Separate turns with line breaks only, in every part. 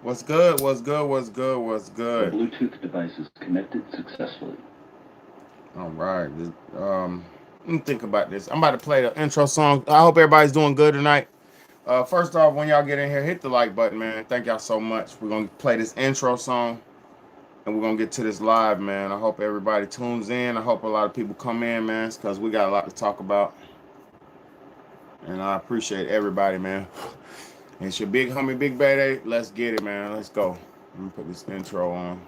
What's good? What's good? What's good? What's
The
good?
Bluetooth device is connected successfully.
All right. Let me think about this. I'm about to play the intro song. I hope everybody's doing good tonight. First off, when y'all get in here, hit the like button, man. Thank y'all so much. We're gonna play this intro song and we're gonna get to this live, man. I hope everybody tunes in. I hope a lot of people come in, man, because we got a lot to talk about. And I appreciate everybody, man. It's your big homie, Big Bad. Let's get it, man. Let's go. Let me put this intro on.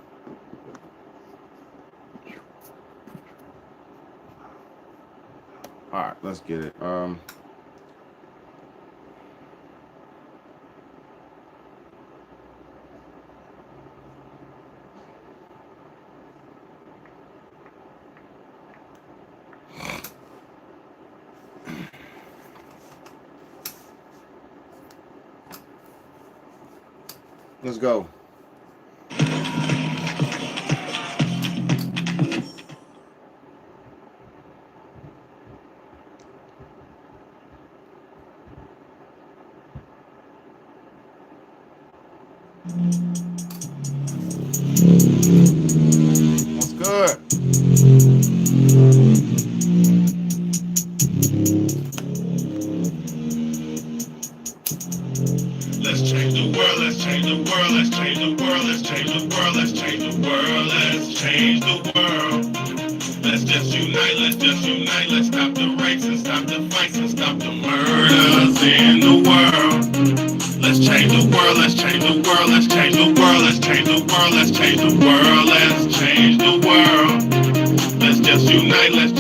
All right, let's get it. Let's go. What's good?
Let's change the world, let's change the world, let's change the world, let's change the world, let's change the world, let's change the world. Let's just unite, let's just unite, let's stop the rapes and stop the fights and stop the murders in the world. Let's change the world, let's change the world, let's change the world, let's change the world, let's change the world, let's change the world. Let's just unite, let's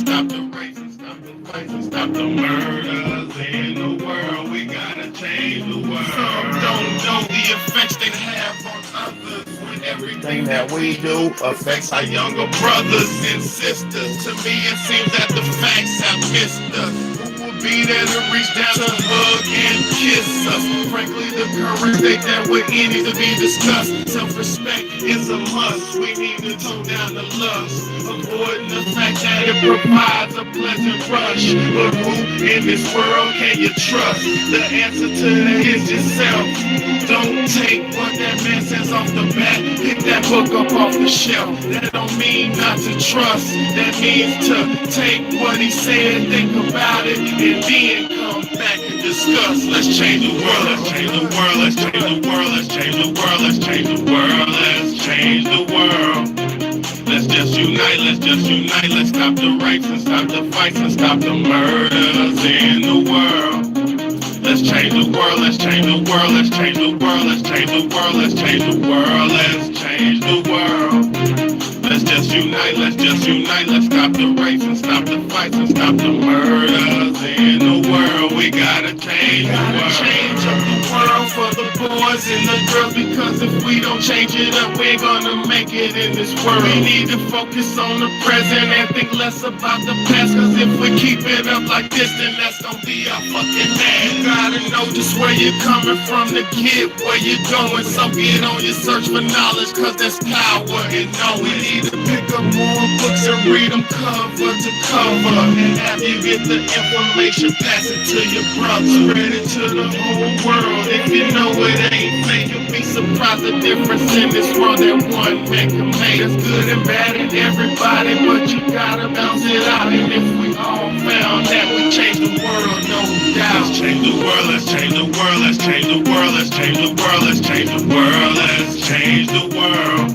stop the rapes and stop the fights and stop the murders in the world. We gotta change the world. Some don't know the effects they have on others when everything that we do affects our younger brothers and sisters. To me, it seems that the facts have missed us. Who will be there to reach down to hug and kiss us? Frankly, the current state that we're in needs to be discussed. Self-respect is a must. We need to tone down the lust, avoiding the fact that it provides a pleasant rush. But who in this world can you trust? The answer to that is yourself. Don't take what that man says off the bat. Pick that book up off the shelf. That don't mean not to trust. That means to take what he said, think about it, and then come back and discuss. Let's change the world, let's change the world, let's change the world, let's change the world, let's change the world, let's change the world. Let's just unite, let's just unite, let's stop the rapes and stop the fights and stop the murders in the world. Let's change the world, let's change the world, let's change the world, let's change the world, let's change the world, let's change the world. Let's just unite, let's stop the rapes and stop the fights and stop the murders in the world. We gotta change the world. Change up the world for the boys and the girls, because if we don't change it up, we're gonna make it in this world. We need to focus on the present and think less about the past, cause if we keep it up like this, then that's gonna be our fucking ass. You gotta know just where you're coming from to get where you're going, so get on your search for knowledge, cause there's power in knowing. We need to pick up more books and read them cover to cover, and after you get the information, pass it to your brother, spread it to the whole world. If you know it ain't fake, you'll be surprised the difference in this world that one man can make. There's good and bad in everybody, but you gotta bounce it out. And if we all found that, we change the world, no doubt. Let's change the world, let's change the world, let's change the world, let's change the world, let's change the world, let's change the world.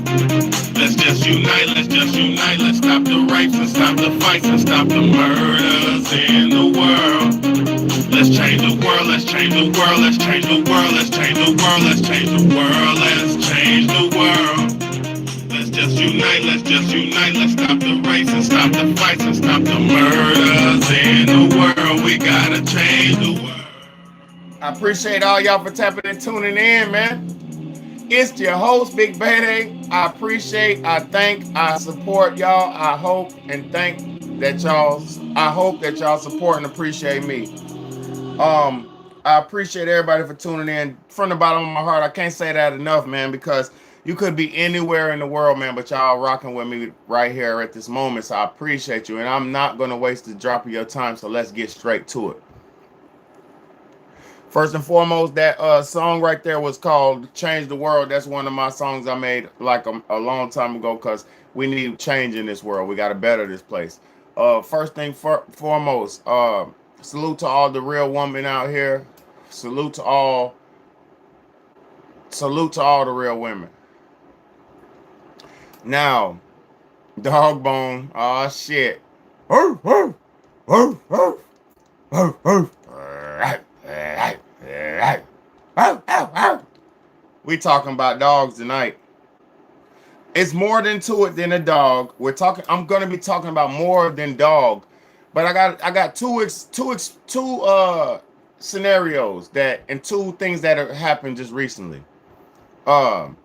Let's just unite, let's just unite, let's stop the rapes and stop the fights and stop the murders in the world. Let's change the world, let's change the world, let's change the world, let's change the world, let's change the world, let's change the world. Let's just unite, let's stop the rapes and stop the fights and stop the murders in the world. We gotta change the world.
I appreciate all y'all for tapping and tuning in, man. It's your host, Big Bad. I appreciate, I thank, I support y'all. I hope and thank that y'all. I hope that y'all support and appreciate me. I appreciate everybody for tuning in from the bottom of my heart. I can't say that enough, man, because you could be anywhere in the world, man, but y'all rocking with me right here at this moment. So I appreciate you, and I'm not gonna waste the drop of your time. So let's get straight to it. First and foremost, that song right there was called "Change the World." That's one of my songs I made like a long time ago because we need change in this world. We got to better this place. First thing foremost, salute to all the real women out here. Salute to all. Salute to all the real women. Now, dog bone. Oh shit. We talking about dogs tonight. It's more than to it than a dog. I'm gonna be talking about more than dog, but I got two scenarios that and two things that have happened just recently. Um,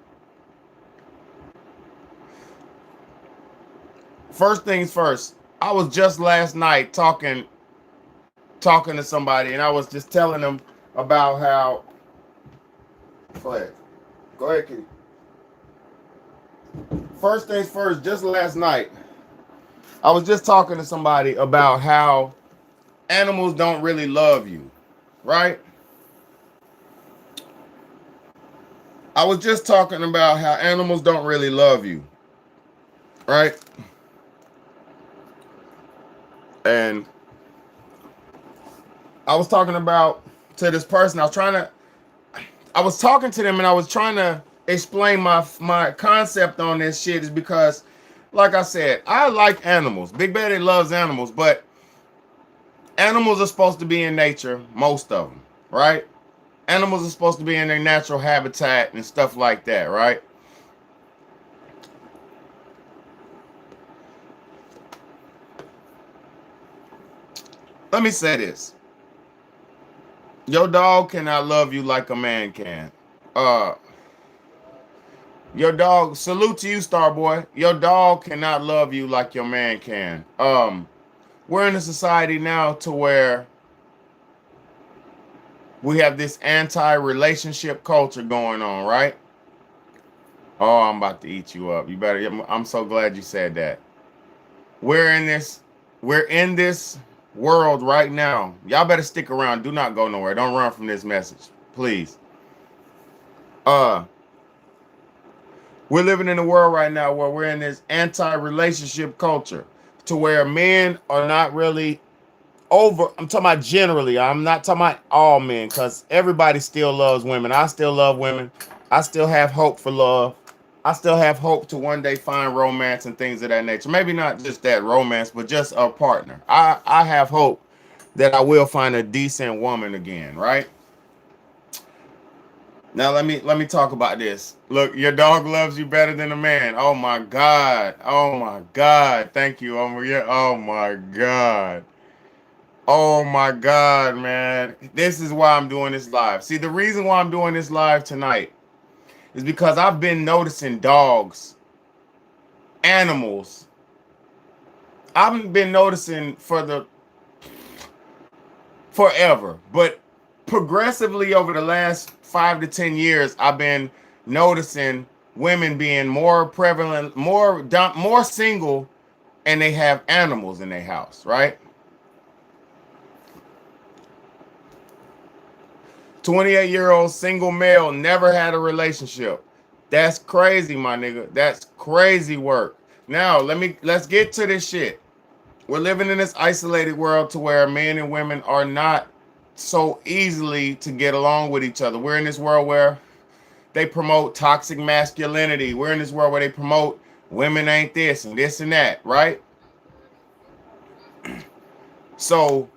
First things first. I was just last night talking to somebody, and I was just telling them about how. Go ahead, Kitty. First things first. Just last night, I was just talking to somebody about how animals don't really love you, right? I was just talking about how animals don't really love you, right? And I was talking about to this person. I was talking to them and I was trying to explain my concept on this shit is because, like I said, I like animals. Big Betty loves animals, but animals are supposed to be in nature, most of them, right? Animals are supposed to be in their natural habitat and stuff like that, right? Let me say this. Your dog cannot love you like a man can. Your dog, salute to you, Starboy. Your dog cannot love you like your man can. We're in a society now to where we have this anti-relationship culture going on, right? Oh, I'm about to eat you up. You better. I'm so glad you said that. We're in this world right now. Y'all better stick around. Do not go nowhere. Don't run from this message, please. We're living in a world right now where we're in this anti-relationship culture to where men are not really over. I'm talking about generally. I'm not talking about all men because everybody still loves women. I still love women. I still have hope for love. I still have hope to one day find romance and things of that nature. Maybe not just that romance, but just a partner. I have hope that I will find a decent woman again, right? Now let me talk about this. Look, your dog loves you better than a man. Oh my God. Oh my God. Thank you. Oh my God. Oh my God, man. This is why I'm doing this live. See, the reason why I'm doing this live tonight is because I've been noticing dogs, animals. I've been noticing forever, but progressively over the last 5 to 10 years, I've been noticing women being more prevalent, more single, and they have animals in their house, right? 28-year-old single male, never had a relationship. That's crazy, my nigga. That's crazy work. Now, let's get to this shit. We're living in this isolated world to where men and women are not so easily to get along with each other. We're in this world where they promote toxic masculinity. We're in this world where they promote women ain't this and that, right? So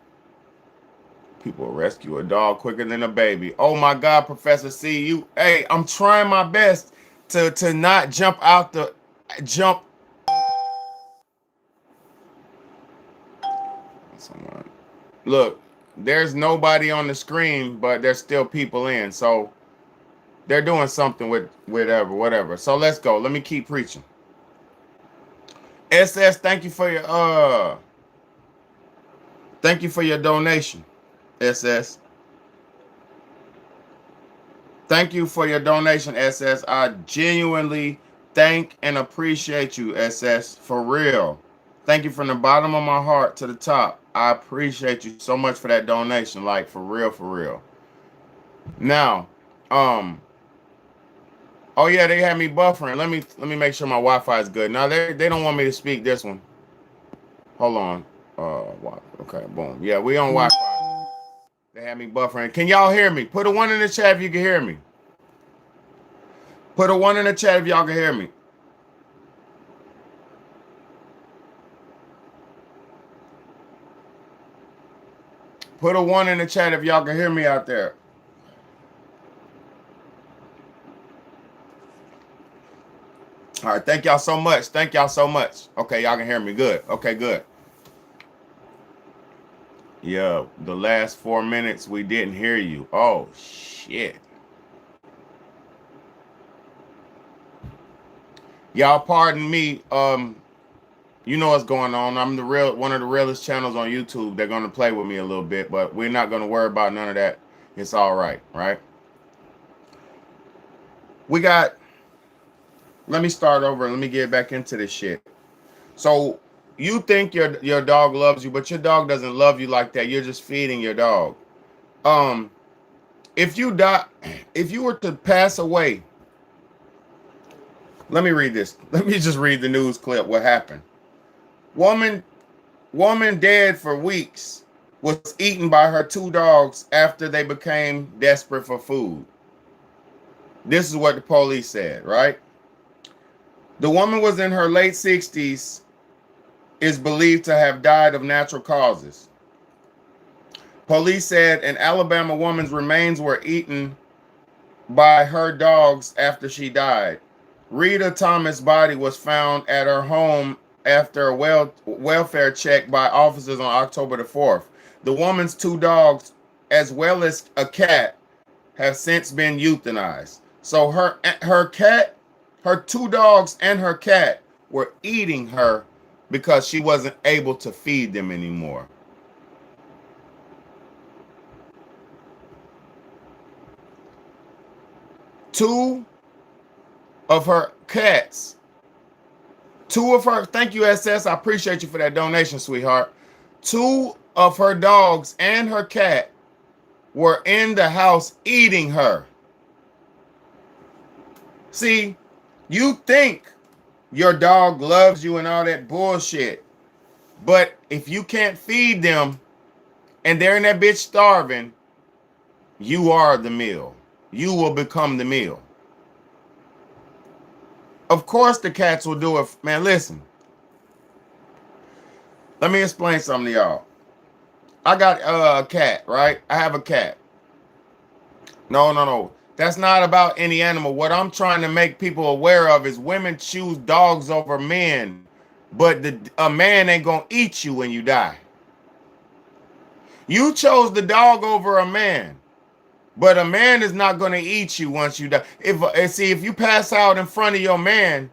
people rescue a dog quicker than a baby. Oh my God, Professor C, hey, I'm trying my best to not jump. Someone, look, there's nobody on the screen, but there's still people in. So they're doing something with whatever. So let's go. Let me keep preaching. SS, thank you for your donation. SS. Thank you for your donation, SS. I genuinely thank and appreciate you, SS, for real. Thank you from the bottom of my heart to the top. I appreciate you so much for that donation, like for real, for real. Now, oh yeah, they had me buffering. Let me make sure my Wi-Fi is good. Now they don't want me to speak this one. Hold on. Okay, boom. Yeah, we on Wi-Fi. They had me buffering. Can y'all hear me? Put a one in the chat if you can hear me. Put a one in the chat if y'all can hear me. Put a one in the chat if y'all can hear me out there. All right, thank y'all so much. Thank y'all so much. Okay, y'all can hear me. Good. Okay, good. Yeah, the last 4 minutes we didn't hear you. Oh shit. Y'all pardon me. You know what's going on. I'm one of the realest channels on YouTube. They're gonna play with me a little bit, but we're not gonna worry about none of that. It's all right, right? We got. Let me start over. Let me get back into this shit. So you think your dog loves you, but your dog doesn't love you like that. You're just feeding your dog. If you die, if you were to pass away, let me read this. Let me just read the news clip. What happened? Woman dead for weeks was eaten by her two dogs after they became desperate for food. This is what the police said, right? The woman was in her late 60s, is believed to have died of natural causes. Police said an Alabama woman's remains were eaten by her dogs after she died. Rita Thomas' body was found at her home after a welfare check by officers on October the 4th. The woman's two dogs, as well as a cat, have since been euthanized. So her two dogs and her cat were eating her because she wasn't able to feed them anymore. Two of her cats, thank you, SS. I appreciate you for that donation, sweetheart. Two of her dogs and her cat were in the house eating her. See, you think your dog loves you and all that bullshit, but if you can't feed them and they're in that bitch starving, you are the meal. You will become the meal. Of course the cats will do it. Man, listen. Let me explain something to y'all. I got a cat, right? I have a cat. No. That's not about any animal. What I'm trying to make people aware of is women choose dogs over men, but a man ain't gonna eat you when you die. You chose the dog over a man, but a man is not gonna eat you once you die. If you pass out in front of your man,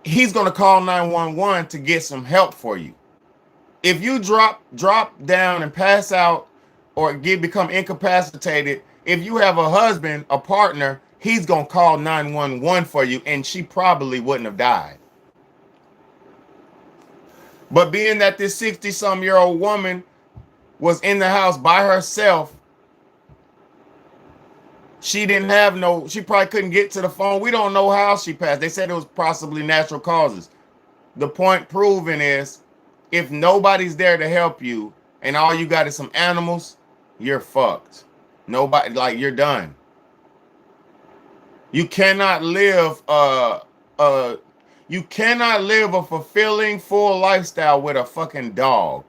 he's gonna call 911 to get some help for you. If you drop down and pass out or become incapacitated, if you have a husband, a partner, he's gonna call 911 for you, and she probably wouldn't have died. But being that this 60-some-year-old woman was in the house by herself, she probably couldn't get to the phone. We don't know how she passed. They said it was possibly natural causes. The point proven is, if nobody's there to help you and all you got is some animals, you're fucked. Nobody, like, you're done. You cannot live a fulfilling, full lifestyle with a fucking dog.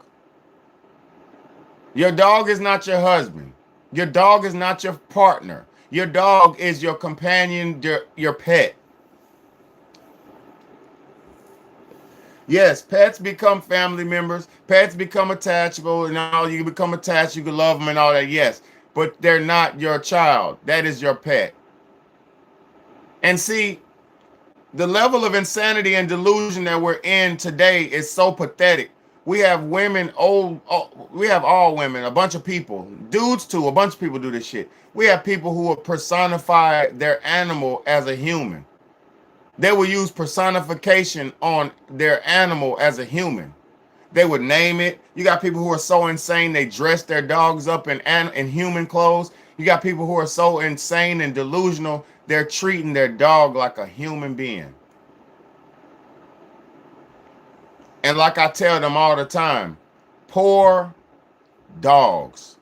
Your dog is not your husband. Your dog is not your partner. Your dog is your companion, your pet. Yes, pets become family members. Pets become attachable, and all you become attached. You can love them and all that. Yes, but they're not your child. That is your pet. And see, the level of insanity and delusion that we're in today is so pathetic. We have women, we have all women, a bunch of people, dudes too, a bunch of people do this shit. We have people who will personify their animal as a human. They will use personification on their animal as a human. They would name it. You got people who are so insane they dress their dogs up in human clothes You got people who are so insane and delusional, they're treating their dog like a human being. And like I tell them all the time, poor dogs,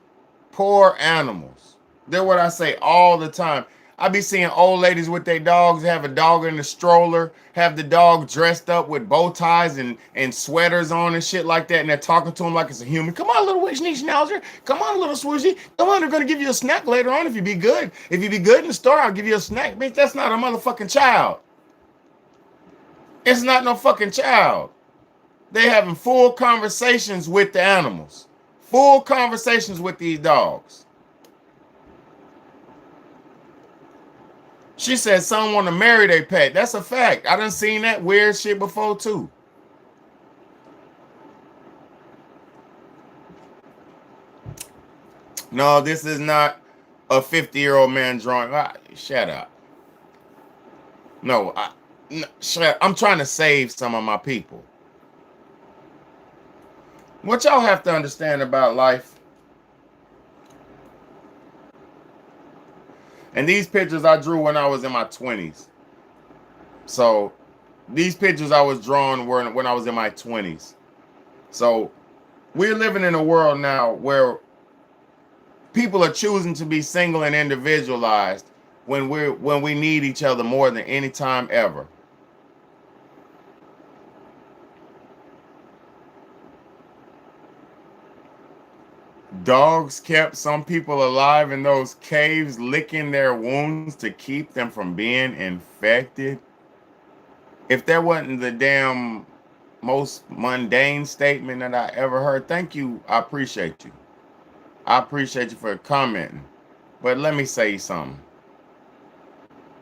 poor animals. They're what I say all the time. I be seeing old ladies with their dogs, have a dog in the stroller, have the dog dressed up with bow ties and sweaters on and shit like that, and they're talking to him like it's a human. Come on, little Witchney Schnauzer. Come on, little Swooshy. Come on, they're going to give you a snack later on if you be good. If you be good in the store, I'll give you a snack. Bitch, that's not a motherfucking child. It's not no fucking child. They having full conversations with the animals. Full conversations with these dogs. She said some want to marry their pet. That's a fact. I done seen that weird shit before too. No, this is not a 50-year-old man drawing. Shut up. No, shut up. I'm trying to save some of my people. What y'all have to understand about life, and these pictures I drew when I was in my 20s. So these pictures I was drawing were when I was in my 20s. So we're living in a world now where people are choosing to be single and individualized when we need each other more than any time ever. Dogs kept some people alive in those caves, licking their wounds to keep them from being infected. If that wasn't the damn most mundane statement that I ever heard, thank you. I appreciate you. I appreciate you for commenting. But let me say something.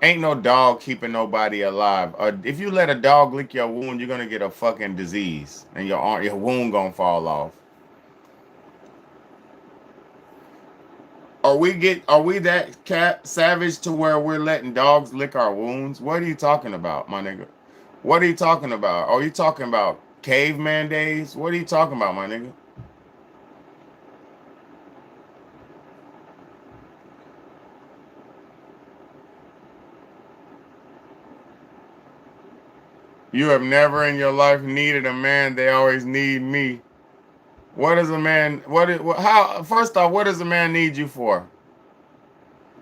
Ain't no dog keeping nobody alive. If you let a dog lick your wound, you're going to get a fucking disease. And your wound going to fall off. Are we that savage to where we're letting dogs lick our wounds? What are you talking about, my nigga? What are you talking about? Are you talking about caveman days? What are you talking about, my nigga? You have never in your life needed a man. They always need me. What is a man? First off, what does a man need you for?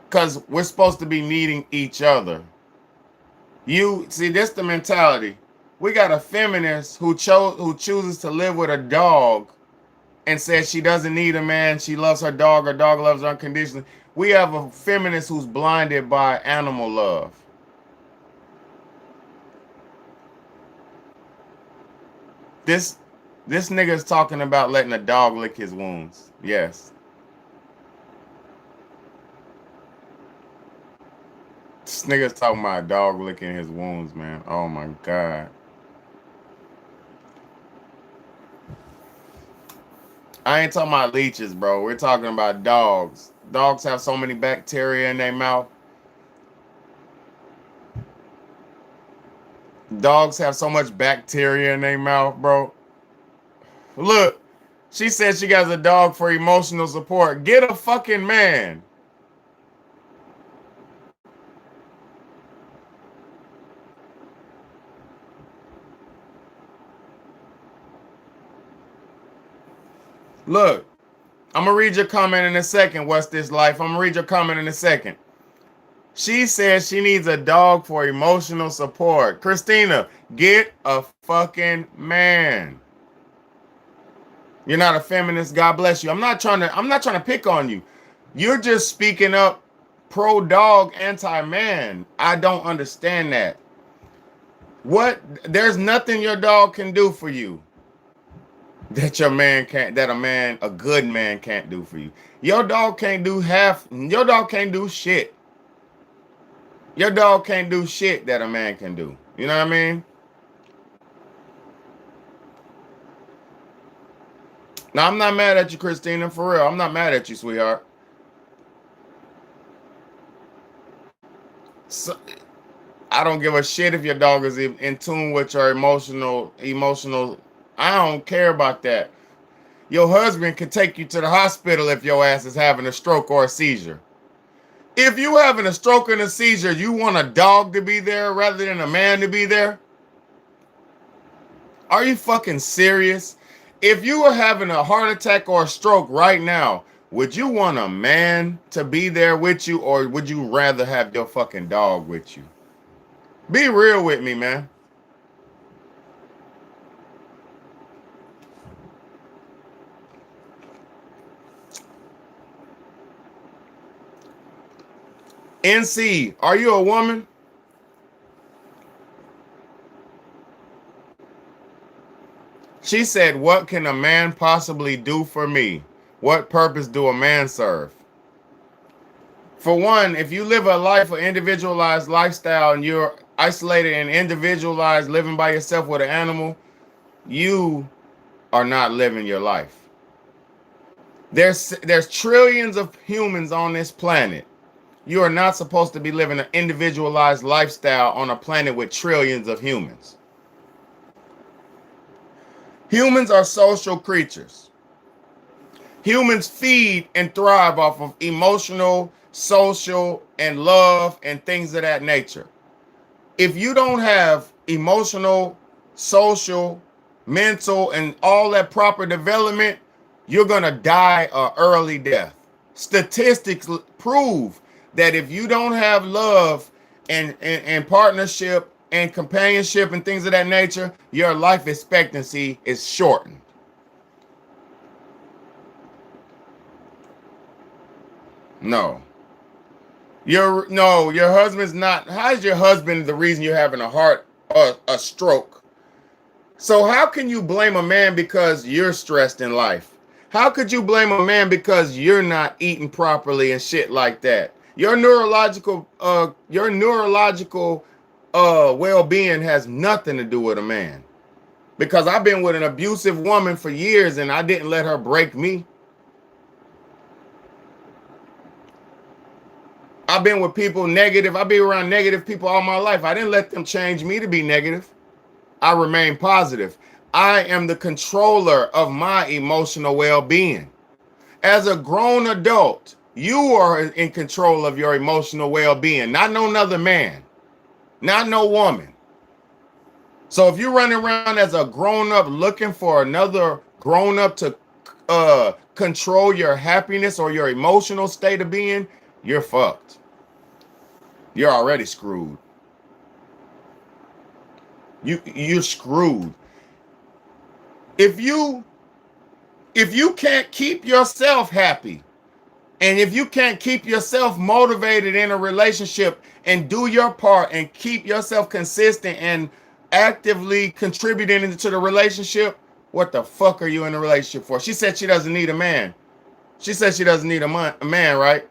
Because we're supposed to be needing each other. You see, this the mentality. We got a feminist who chooses to live with a dog and says she doesn't need a man. She loves her dog loves her unconditionally. We have a feminist who's blinded by animal love. This nigga's talking about letting a dog lick his wounds. Yes. This nigga's talking about a dog licking his wounds, man. Oh my God. I ain't talking about leeches, bro. We're talking about dogs. Dogs have so many bacteria in their mouth. Dogs have so much bacteria in their mouth, bro. Look, she said she got a dog for emotional support. Get a fucking man. Look, I'm going to read your comment in a second. What's this life? I'm going to read your comment in a second. She says she needs a dog for emotional support. Christina, get a fucking man. You're not a feminist. God bless you. I'm not trying to pick on you. You're just speaking up pro dog, anti man. I don't understand that. There's nothing your dog can do for you that a good man can't do for you. Your dog can't do shit. Your dog can't do shit that a man can do. You know what I mean? Now, I'm not mad at you, Christina, for real. I'm not mad at you, sweetheart. So, I don't give a shit if your dog is in tune with your emotional. I don't care about that. Your husband can take you to the hospital if your ass is having a stroke or a seizure. If you having a stroke and a seizure, you want a dog to be there rather than a man to be there? Are you fucking serious? If you were having a heart attack or a stroke right now, would you want a man to be there with you, or would you rather have your fucking dog with you? Be real with me, man. NC, are you a woman? She said, what can a man possibly do for me? What purpose do a man serve? For one, if you live a life of individualized lifestyle and you're isolated and individualized, living by yourself with an animal, you are not living your life. There's trillions of humans on this planet. You are not supposed to be living an individualized lifestyle on a planet with trillions of humans. Humans are social creatures. Humans feed and thrive off of emotional, social, and love and things of that nature. If you don't have emotional, social, mental, and all that proper development, you're going to die an early death. Statistics prove that if you don't have love and partnership and companionship and things of that nature, your life expectancy is shortened. No. Your husband's not. How's your husband the reason you're having a stroke? So how can you blame a man because you're stressed in life? How could you blame a man because you're not eating properly and shit like that? Your neurological well-being has nothing to do with a man. Because I've been with an abusive woman for years and I didn't let her break me. I've been with people negative. I've been around negative people all my life. I didn't let them change me to be negative. I remain positive. I am the controller of my emotional well-being. As a grown adult, you are in control of your emotional well-being, not no other man, not no woman. So if you're running around as a grown-up looking for another grown-up to control your happiness or your emotional state of being, you're fucked. You're already screwed. You're screwed. If you can't keep yourself happy, and if you can't keep yourself motivated in a relationship and do your part and keep yourself consistent and actively contributing into the relationship, what the fuck are you in a relationship for? She said she doesn't need a man. She said she doesn't need a man, right?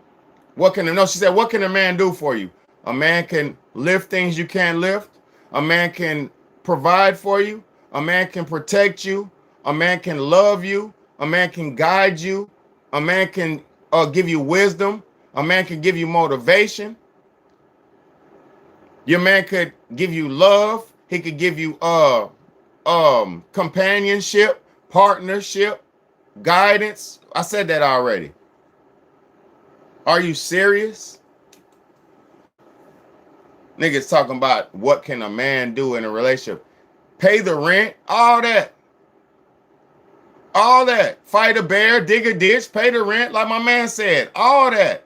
She said, what can a man do for you? A man can lift things you can't lift. A man can provide for you. A man can protect you. A man can love you. A man can guide you. A man can give you wisdom. A man can give you motivation. Your man could give you love. He could give you companionship, partnership, guidance. I said that already. Are you serious? Niggas talking about what can a man do in a relationship? Pay the rent, all that. All that. Fight a bear, dig a ditch, pay the rent, like my man said. All that.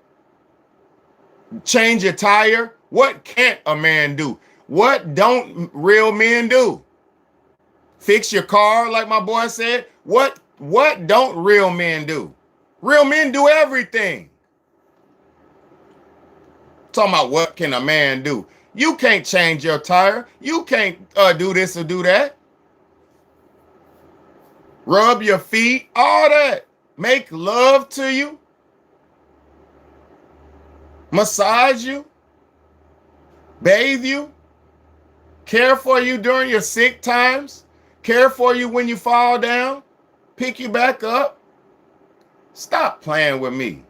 Change your tire. What can't a man do? What don't real men do? Fix your car, like my boy said. What don't real men do? Real men do everything. Talking about what can a man do? You can't change your tire. You can't do this or do that. Rub your feet, all that. Make love to you. Massage you. Bathe you. Care for you during your sick times. Care for you when you fall down. Pick you back up. Stop playing with me.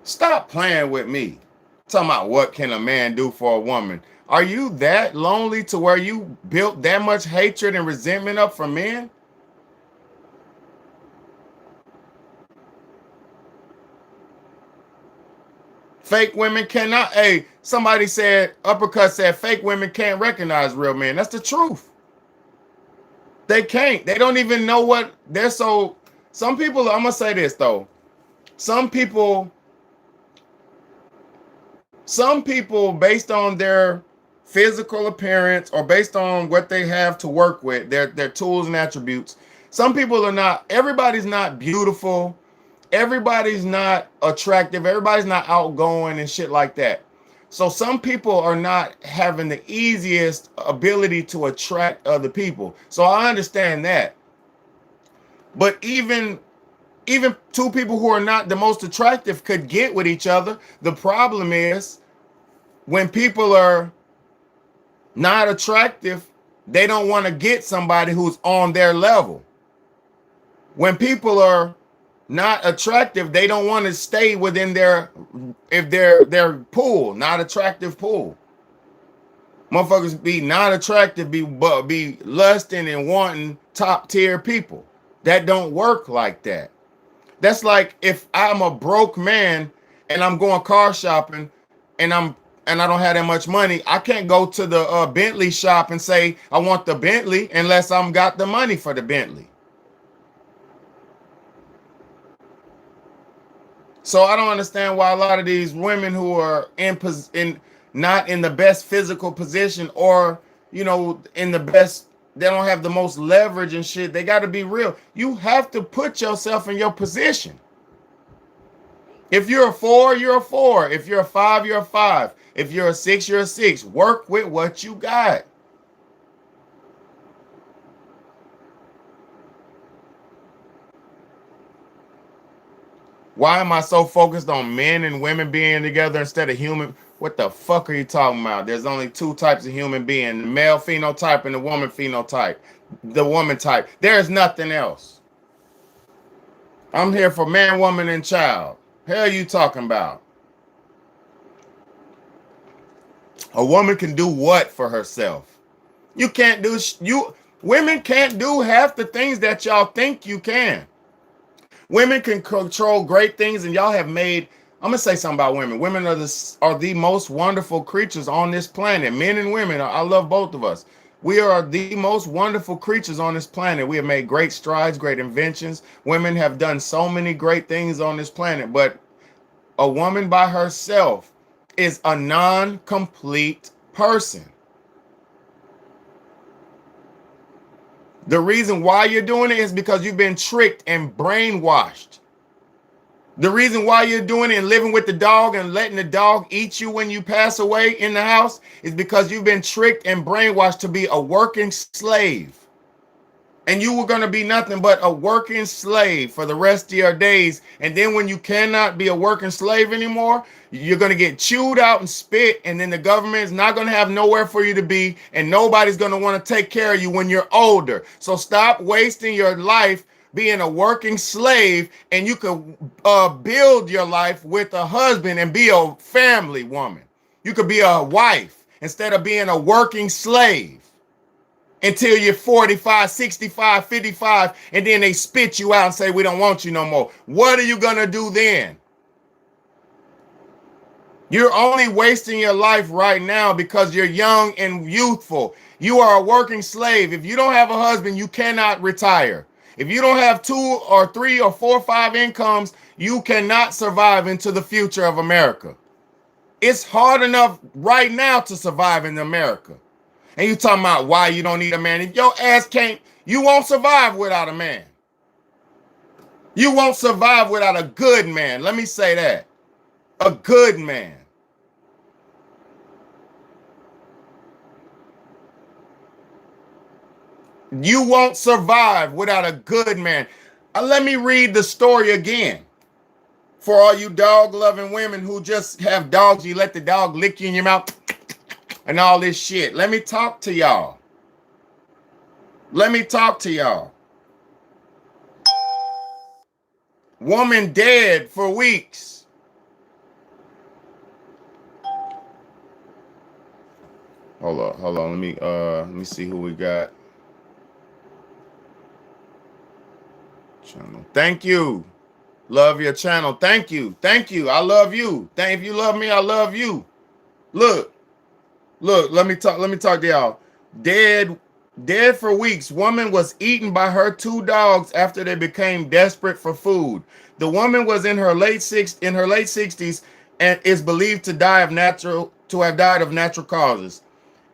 Stop playing with me. Talking about what can a man do for a woman. Are you that lonely to where you built that much hatred and resentment up for men? Fake women cannot. Hey, somebody said, Uppercut said, fake women can't recognize real men. That's the truth. They can't. They don't even know what they're so. Some people, I'm going to say this though. Some people, based on their physical appearance or based on what they have to work with, their tools and attributes, some people are not, everybody's not beautiful. Everybody's not attractive. Everybody's not outgoing and shit like that. So some people are not having the easiest ability to attract other people. So I understand that. But even two people who are not the most attractive could get with each other. The problem is when people are not attractive, they don't want to get somebody who's on their level. When people are not attractive, they don't want to stay within their pool, not attractive pool. Motherfuckers be not attractive, be lusting and wanting top tier people. That don't work like that. That's like if I'm a broke man and I'm going car shopping and I don't have that much money, I can't go to the Bentley shop and say I want the Bentley unless I'm got the money for the Bentley. So I don't understand why a lot of these women who are not in the best physical position or, in the best, they don't have the most leverage and shit. They got to be real. You have to put yourself in your position. If you're a 4, you're a 4. If you're a 5, you're a 5. If you're a 6, you're a 6. Work with what you got. Why am I so focused on men and women being together instead of human? What the fuck are you talking about? There's only 2 types of human being, the male phenotype and the woman phenotype. The woman type. There's nothing else. I'm here for man, woman, and child. Hell you talking about? A woman can do what for herself? You can't do, women can't do half the things that y'all think you can. Women can control great things, and y'all have made. I'm gonna say something about women. Women are the most wonderful creatures on this planet. Men and women. I love both of us. We are the most wonderful creatures on this planet. We have made great strides, great inventions. Women have done so many great things on this planet, but a woman by herself is a non-complete person. The reason why you're doing it is because you've been tricked and brainwashed. The reason why you're doing it and living with the dog and letting the dog eat you when you pass away in the house is because you've been tricked and brainwashed to be a working slave. And you were going to be nothing but a working slave for the rest of your days. And then when you cannot be a working slave anymore, you're going to get chewed out and spit. And then the government is not going to have nowhere for you to be. And nobody's going to want to take care of you when you're older. So stop wasting your life being a working slave. And you could build your life with a husband and be a family woman. You could be a wife instead of being a working slave. Until you're 45, 65, 55, and then they spit you out and say, we don't want you no more. What are you going to do then? You're only wasting your life right now because you're young and youthful. You are a working slave. If you don't have a husband, you cannot retire. If you don't have 2 or 3 or 4 or 5 incomes, you cannot survive into the future of America. It's hard enough right now to survive in America. And you talking about why you don't need a man. If your ass can't, you won't survive without a man. You won't survive without a good man. Let me say that. A good man. You won't survive without a good man. Let me read the story again. For all you dog-loving women who just have dogs, you let the dog lick you in your mouth and all this shit. Let me talk to y'all. Let me talk to y'all. Woman dead for weeks. Hold on. Let me see who we got. Channel. Thank you. Love your channel. Thank you. Thank you. I love you. If you love me, I love you. Look, let me talk to y'all. Dead for weeks. Woman was eaten by her two dogs after they became desperate for food. The woman was in her late 60s and is believed to have died of natural causes.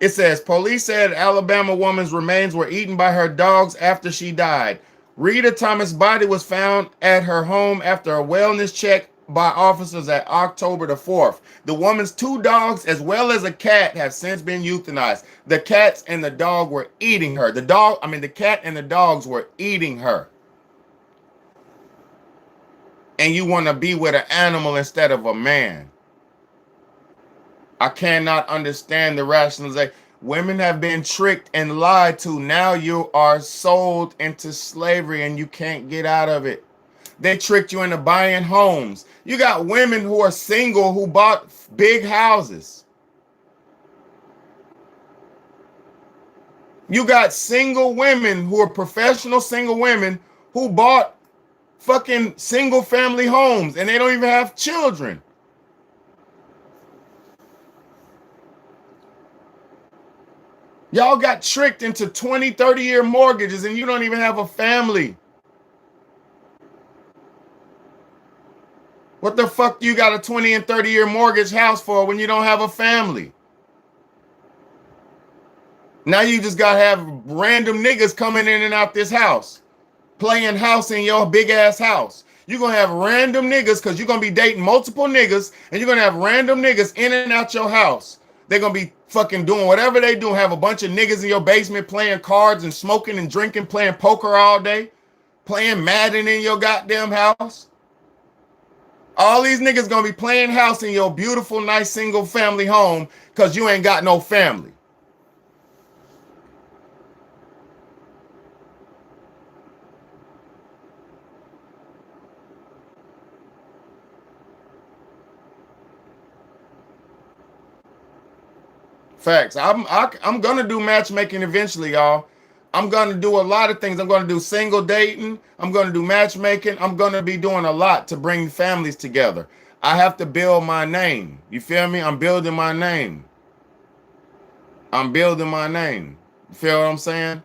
It says police said Alabama woman's remains were eaten by her dogs after she died. Rita Thomas' body was found at her home after a wellness check by officers at October the 4th. The woman's two dogs, as well as a cat, have since been euthanized. The cats and the dog were eating her. The cat and the dogs were eating her. And you want to be with an animal instead of a man. I cannot understand the rationalization. Women have been tricked and lied to. Now you are sold into slavery and you can't get out of it. They tricked you into buying homes. You got women who are single who bought big houses. You got single women who are professional single women who bought fucking single family homes and they don't even have children. Y'all got tricked into 20, 30-year mortgages and you don't even have a family. What the fuck you got a 20 and 30-year mortgage house for when you don't have a family? Now you just got to have random niggas coming in and out this house, playing house in your big ass house. You're going to have random niggas because you're going to be dating multiple niggas and you're going to have random niggas in and out your house. They're going to be fucking doing whatever they do, have a bunch of niggas in your basement playing cards and smoking and drinking, playing poker all day, playing Madden in your goddamn house. All these niggas gonna be playing house in your beautiful, nice single family home because you ain't got no family. Facts. I'm gonna do matchmaking eventually, y'all. I'm gonna do a lot of things. I'm gonna do single dating. I'm gonna do matchmaking. I'm gonna be doing a lot to bring families together. I have to build my name. You feel me? I'm building my name. I'm building my name. You feel what I'm saying?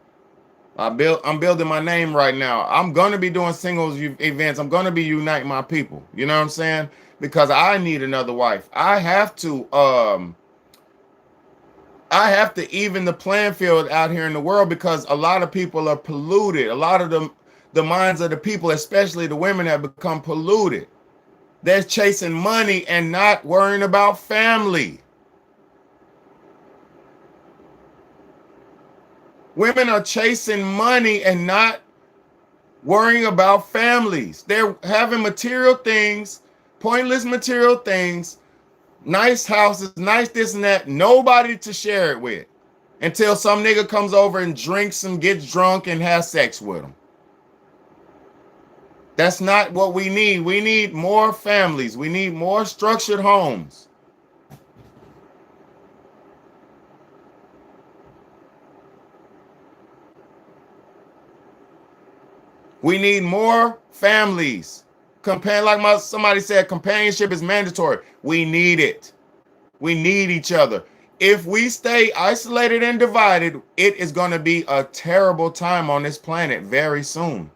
I'm building my name right now. I'm gonna be doing singles events. I'm gonna be uniting my people. You know what I'm saying? Because I need another wife. I have to even the playing field out here in the world because a lot of people are polluted. A lot of the minds of the people, especially the women, have become polluted. They're chasing money and not worrying about family. Women are chasing money and not worrying about families. They're having material things, pointless material things, nice houses, nice this and that, nobody to share it with until some nigga comes over and drinks and gets drunk and has sex with them. That's not what we need. We need more families. We need more structured homes. We need more families. Somebody said, companionship is mandatory. We need it. We need each other. If we stay isolated and divided, it is going to be a terrible time on this planet very soon.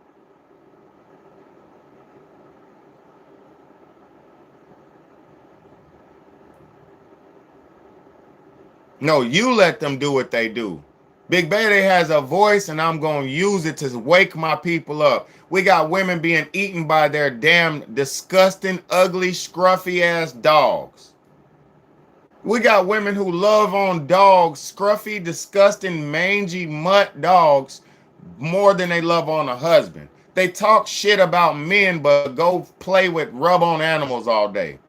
No, you let them do what they do. Big Beta has a voice and I'm going to use it to wake my people up. We got women being eaten by their damn disgusting, ugly, scruffy ass dogs. We got women who love on dogs, scruffy, disgusting, mangy mutt dogs more than they love on a husband. They talk shit about men, but go play with rub-on animals all day.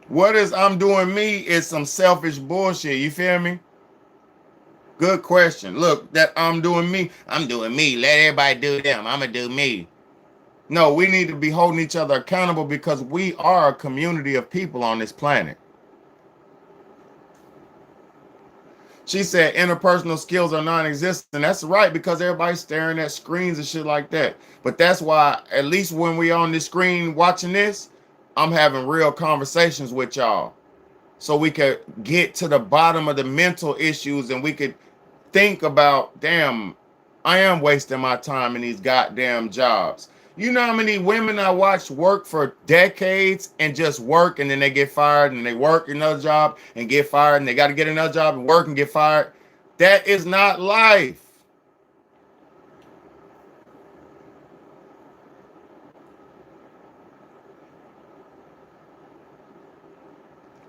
What is I'm doing me is some selfish bullshit. You feel me? Good question. Look, that I'm doing me. Let everybody do them. I'm going to do me. No, we need to be holding each other accountable because we are a community of people on this planet. She said interpersonal skills are non-existent. That's right, because everybody's staring at screens and shit like that. But that's why, at least when we on the screen watching this, I'm having real conversations with y'all. So we could get to the bottom of the mental issues and we could think about, damn, I am wasting my time in these goddamn jobs. You know how many women I watched work for decades and just work, and then they get fired, and they work another job and get fired, and they got to get another job and work and get fired? That is not life.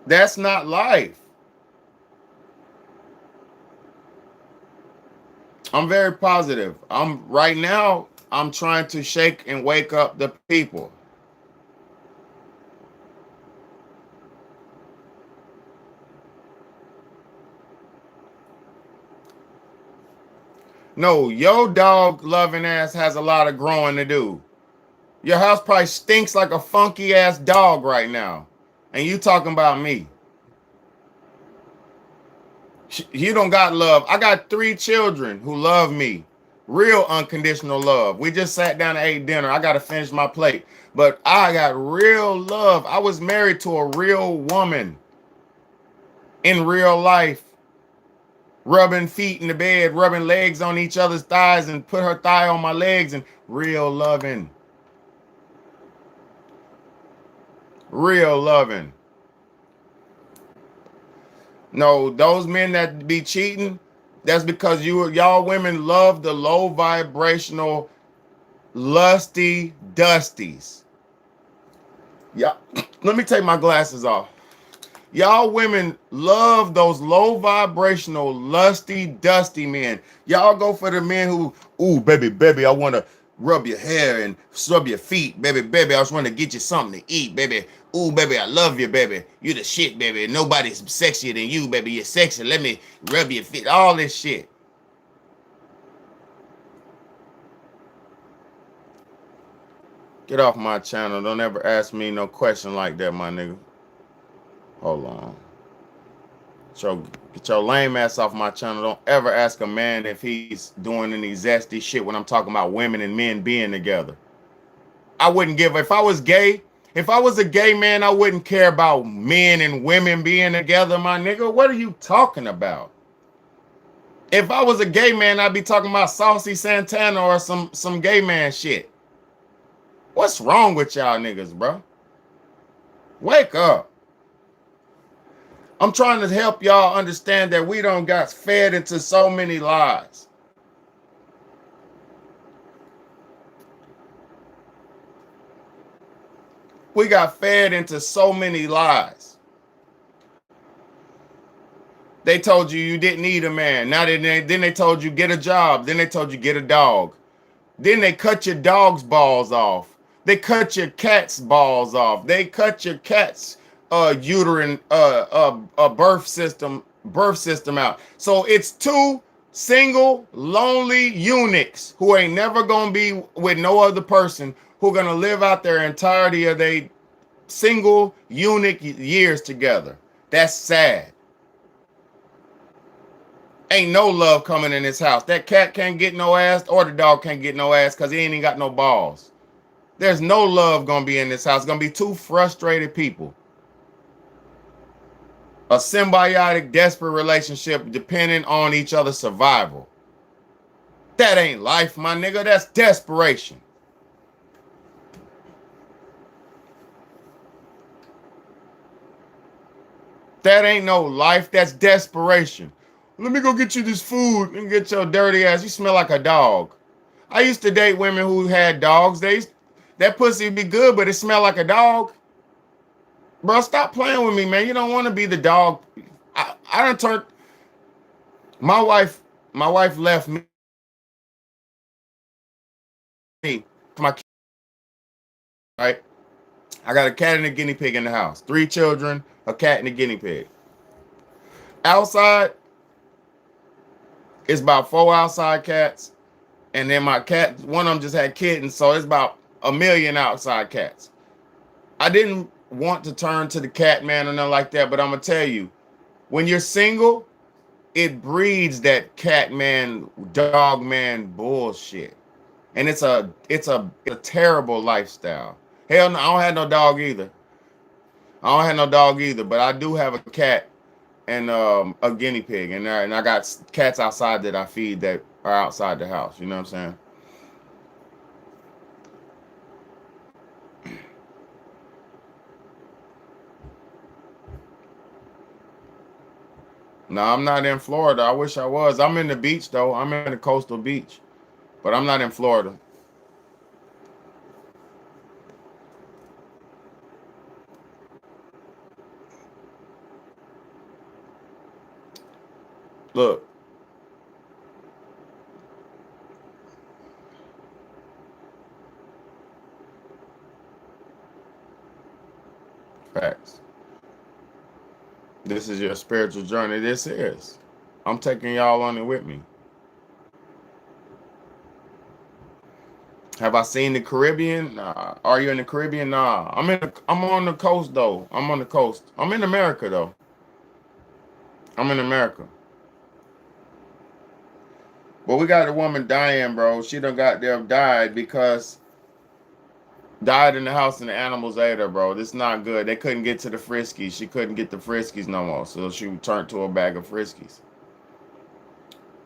That's not life. I'm very positive. Right now, I'm trying to shake and wake up the people. No, your dog loving ass has a lot of growing to do. Your house probably stinks like a funky ass dog right now. And you talking about me. You don't got love. I got 3 children who love me. Real unconditional love. We just sat down and ate dinner. I got to finish my plate. But I got real love. I was married to a real woman in real life. Rubbing feet in the bed, rubbing legs on each other's thighs, and put her thigh on my legs, and real loving. Real loving. No, those men that be cheating, that's because y'all women love the low vibrational, lusty dusties. Yeah, let me take my glasses off. Y'all women love those low vibrational, lusty, dusty men. Y'all go for the men who, ooh, baby, I want to rub your hair and rub your feet. Baby, I just want to get you something to eat, baby. Ooh, baby, I love you, baby. You the shit, baby. Nobody's sexier than you, baby. You're sexy. Let me rub your feet. All this shit. Get off my channel. Don't ever ask me no question like that, my nigga. Hold on. Get your lame ass off my channel. Don't ever ask a man if he's doing any zesty shit when I'm talking about women and men being together. I wouldn't give, if I was a gay man, I wouldn't care about men and women being together, my nigga. What are you talking about? If I was a gay man, I'd be talking about Saucy Santana or some gay man shit. What's wrong with y'all niggas, bro? Wake up. I'm trying to help y'all understand that we don't got fed into so many lies. We got fed into so many lies. They told you didn't need a man. Now then they told you get a job. Then they told you get a dog. Then they cut your dog's balls off. They cut your cat's balls off. They cut your cat's uterine birth system out. So it's 2 single lonely eunuchs who ain't never gonna be with no other person, who gonna live out their entirety of their single eunuch years together. That's sad. Ain't no love coming in this house. That cat can't get no ass, or the dog can't get no ass because he ain't even got no balls. There's no love gonna be in this house. It's gonna be 2 frustrated people. A symbiotic, desperate relationship depending on each other's survival. That ain't life, my nigga. That's desperation. That ain't no life. That's desperation. Let me go get you this food and get your dirty ass. You smell like a dog. I used to date women who had dogs. That pussy be good, but it smelled like a dog. Bro, stop playing with me, man. You don't want to be the dog. I done turned. My wife left me. My kid, right? I got a cat and a guinea pig in the house. 3 children, a cat and a guinea pig. Outside, it's about 4 outside cats. And then my cat, one of them just had kittens. So it's about 1 million outside cats. I didn't want to turn to the cat man or nothing like that, but I'm going to tell you, when you're single, it breeds that cat man, dog man bullshit. And it's a terrible lifestyle. Hell no, I don't have no dog either. I don't have no dog either, but I do have a cat and a guinea pig, and I got cats outside that I feed that are outside the house. You know what I'm saying? No, I'm not in Florida. I wish I was. I'm in the beach though. I'm in the coastal beach, but I'm not in Florida. Look, facts. This is your spiritual journey. This is. I'm taking y'all on it with me. Have I seen the Caribbean? Nah. Are you in the Caribbean? Nah. I'm on the coast though. I'm on the coast. I'm in America though. I'm in America. But we got a woman dying, bro. She done got there died because died in the house and the animals ate her, bro. This is not good. They couldn't get to the Friskies. She couldn't get the Friskies no more. So she turned to a bag of Friskies.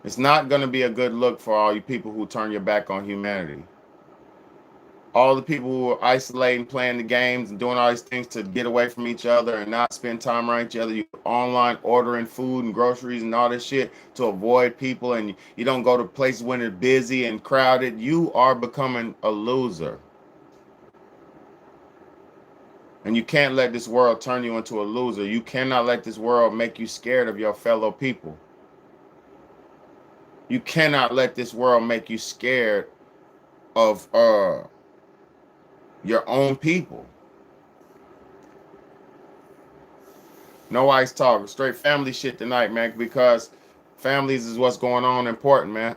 It's not going to be a good look for all you people who turn your back on humanity. All the people who are isolating, playing the games, and doing all these things to get away from each other and not spend time around each other. You online ordering food and groceries and all this shit to avoid people, and you don't go to places when it's busy and crowded. You are becoming a loser. And you can't let this world turn you into a loser. You cannot let this world make you scared of your fellow people. You cannot let this world make you scared of your own people. No ice talk, straight family shit tonight, man, because families is what's going on important, man.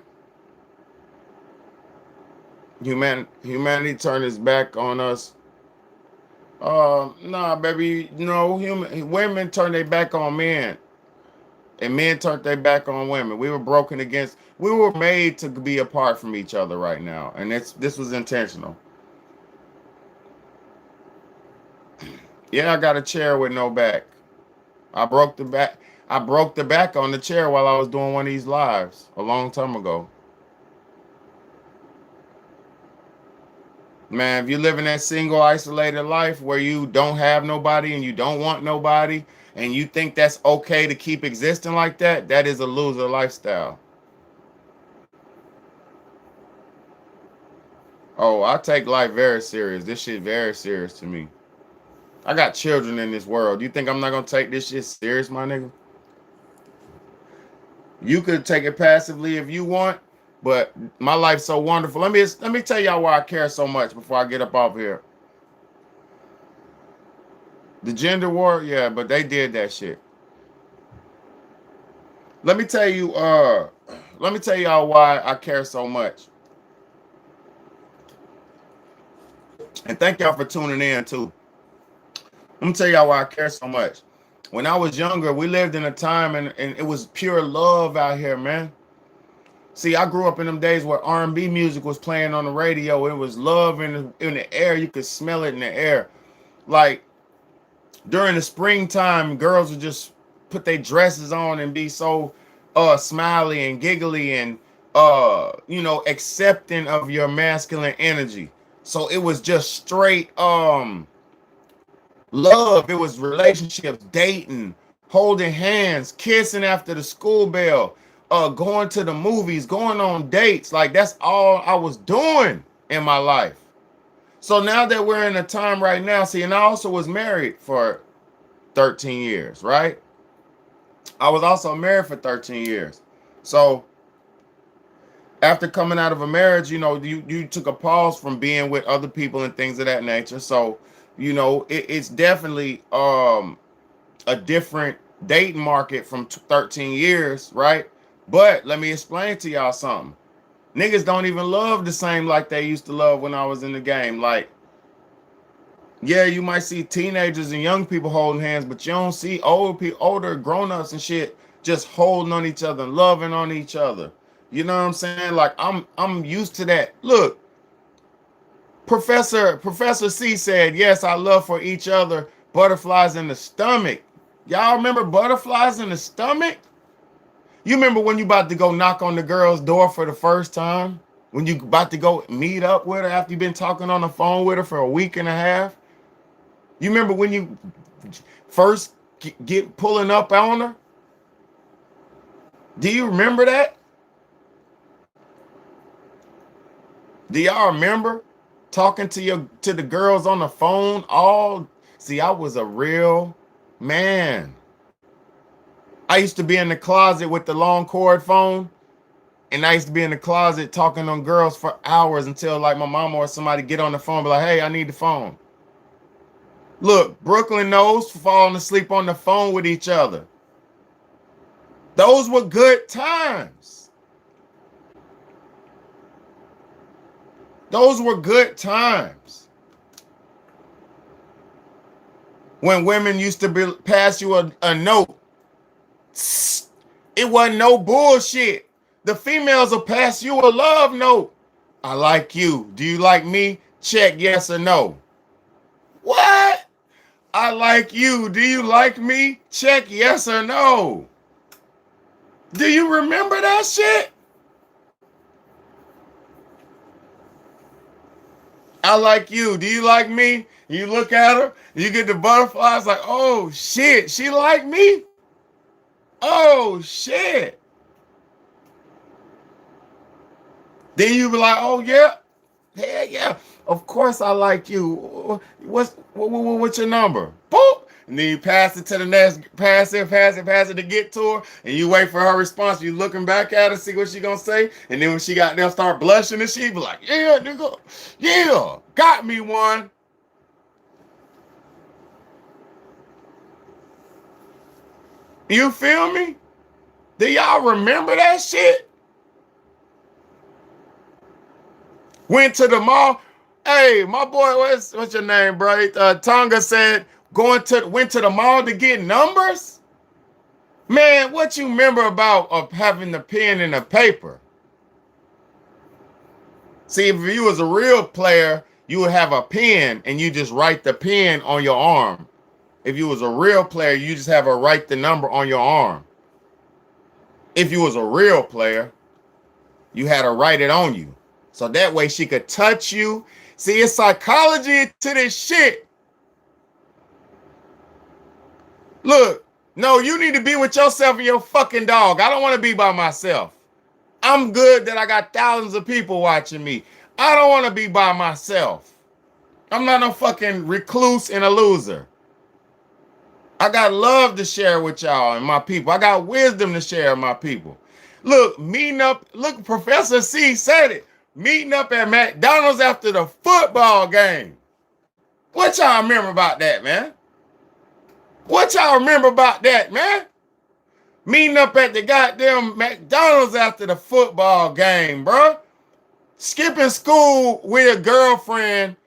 Humanity turned its back on us. Nah, baby, no, women turned their back on men. And men turned their back on women. We were made to be apart from each other right now. And this was intentional. Yeah, I got a chair with no back. I broke the back on the chair while I was doing one of these lives a long time ago. Man, if you live in that single, isolated life where you don't have nobody and you don't want nobody, and you think that's okay to keep existing like that, that is a loser lifestyle. Oh, I take life very serious. This shit very serious to me. I got children in this world. You think I'm not gonna take this shit serious, my nigga? You could take it passively if you want, but my life's so wonderful. Let me tell y'all why I care so much before I get up off here. The gender war, yeah, but they did that shit. Let me tell y'all why I care so much. And thank y'all for tuning in too. Let me tell y'all why I care so much. When I was younger, we lived in a time and it was pure love out here, man. See, I grew up in them days where R&B music was playing on the radio. It was love in the air. You could smell it in the air. Like during the springtime, girls would just put their dresses on and be so smiley and giggly and accepting of your masculine energy. So it was just straight love. It was relationships, dating, holding hands, kissing after the school bell, going to the movies, going on dates. Like that's all I was doing in my life. So now that we're in a time right now, see, and I also was married for 13 years, right? I was also married for 13 years. So after coming out of a marriage, you took a pause from being with other people and things of that nature. So, it's definitely a different dating market from 13 years, right? But let me explain to y'all something. Niggas don't even love the same like they used to love when I was in the game. Like, yeah, you might see teenagers and young people holding hands, but you don't see older grown-ups and shit just holding on each other and loving on each other. You know what I'm saying? Like I'm used to that. Look, Professor C said, yes, I love for each other, butterflies in the stomach. Y'all remember butterflies in the stomach? You remember when you about to go knock on the girl's door for the first time? When you about to go meet up with her after you've been talking on the phone with her for a week and a half? You remember when you first get pulling up on her? Do you remember that? Do y'all remember talking to the girls on the phone all? See, I was a real man. I used to be in the closet with the long cord phone, and I used to be in the closet talking on girls for hours until like my mama or somebody get on the phone and be like, hey, I need the phone. Look, Brooklyn knows falling asleep on the phone with each other. Those were good times. Those were good times. When women used to pass you a note, it wasn't no bullshit. The females will pass you a love note. I like you. Do you like me? Check yes or no. What? I like you. Do you like me? Check yes or no. Do you remember that shit? I like you. Do you like me? You look at her, you get the butterflies like, oh shit, she like me? Oh shit. Then you be like, oh yeah, yeah. Of course I like you. What's your number? Boop. And then you pass it to the next, pass it to get to her, and you wait for her response. You looking back at her, see what she gonna say, and then when she got there, start blushing, and she be like, yeah, nigga, yeah, got me one. You feel me? Do y'all remember that shit? Went to the mall. Hey, my boy, what's your name, bro? Tonga said went to the mall to get numbers. Man, what you remember about having the pen and the paper? See, if you was a real player, you would have a pen and you just write the pen on your arm. If you was a real player, you just have a write the number on your arm. If you was a real player, you had to write it on you. So that way she could touch you. See, it's psychology to this shit. Look, no, you need to be with yourself and your fucking dog. I don't want to be by myself. I'm good that I got thousands of people watching me. I don't want to be by myself. I'm not no fucking recluse and a loser. I got love to share with y'all and my people. I got wisdom to share with my people. Look, Professor C said it. Meeting up at McDonald's after the football game. What y'all remember about that, man? What y'all remember about that, man? Meeting up at the goddamn McDonald's after the football game, bro. Skipping school with a girlfriend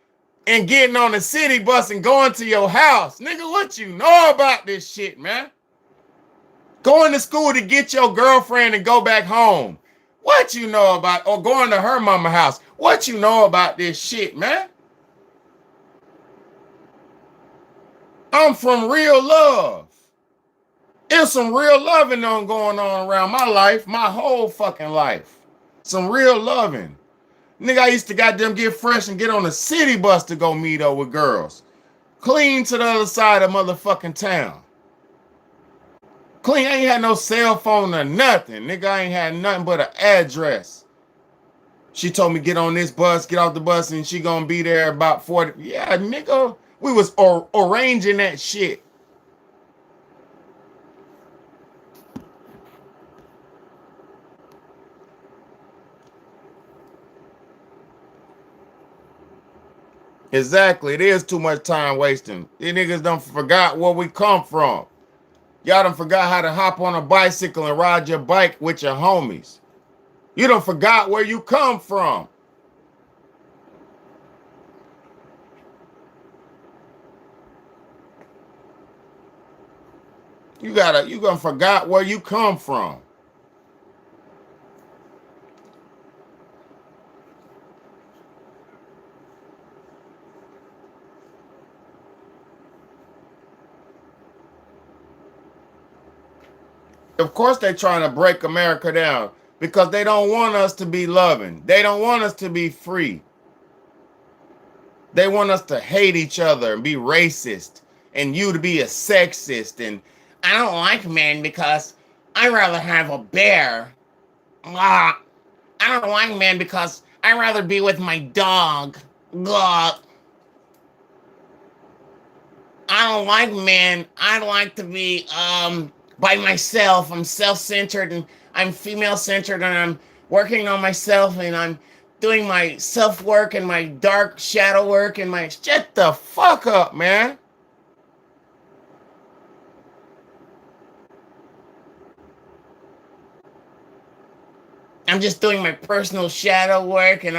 and getting on the city bus and going to your house. Nigga, what you know about this shit, man? Going to school to get your girlfriend and go back home. What you know about, or going to her mama house. What you know about this shit, man? I'm from real love. There's some real loving going on around my life, my whole fucking life. Some real loving. Nigga, I used to goddamn get fresh and get on a city bus to go meet up with girls. Clean to the other side of motherfucking town. Clean, I ain't had no cell phone or nothing. Nigga, I ain't had nothing but an address. She told me get on this bus, get off the bus, and she gonna be there about 40. Yeah, nigga, we was arranging that shit. Exactly, it is too much time wasting. These niggas done forgot where we come from. Y'all done forgot how to hop on a bicycle and ride your bike with your homies. You done forgot where you come from. You gonna forgot where you come from. Of course they're trying to break America down because they don't want us to be loving. They don't want us to be free. They want us to hate each other and be racist and you to be a sexist. And I don't like men because I rather have a bear. Ah, I don't like men because I rather be with my dog. Ah, I don't like men. I like to be by myself. I'm self-centered and I'm female-centered and I'm working on myself and I'm doing my self-work and my dark shadow work and my shut the fuck up, man. I'm just doing my personal shadow work and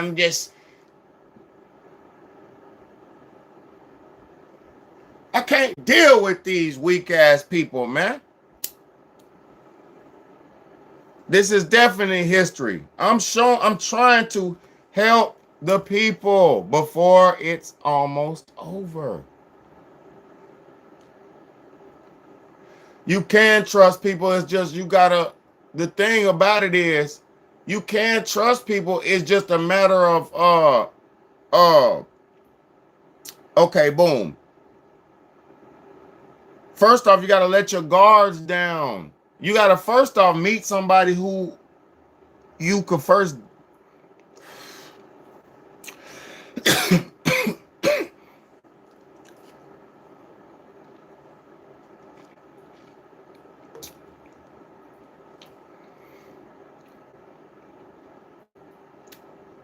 I can't deal with these weak ass people, man. This is definitely history. I'm trying to help the people before it's almost over. You can trust people. It's just the thing about it is you can trust people. It's just a matter of okay, boom. First off, you gotta let your guards down. You gotta first off meet somebody who you could first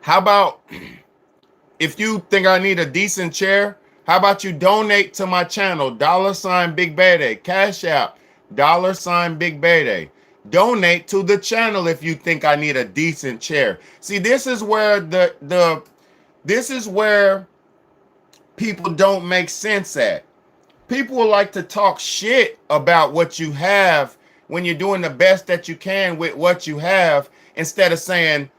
how about if you think I need a decent chair, how about you donate to my channel, $Big Bayday, Cash App, $Big Bayday. Donate to the channel if you think I need a decent chair. See, this is where this is where people don't make sense at. People like to talk shit about what you have when you're doing the best that you can with what you have instead of saying,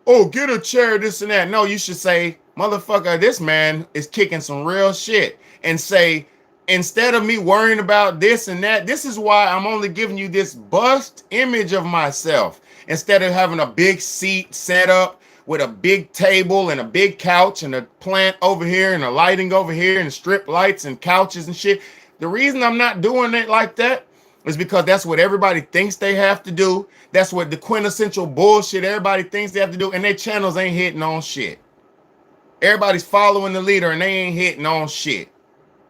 oh, get a chair, this and that. No, you should say, motherfucker, this man is kicking some real shit. And say, instead of me worrying about this and that, this is why I'm only giving you this bust image of myself. Instead of having a big seat set up with a big table and a big couch and a plant over here and a lighting over here and strip lights and couches and shit. The reason I'm not doing it like that is because that's what everybody thinks they have to do. That's what the quintessential bullshit everybody thinks they have to do, and their channels ain't hitting on shit. Everybody's following the leader and they ain't hitting on shit.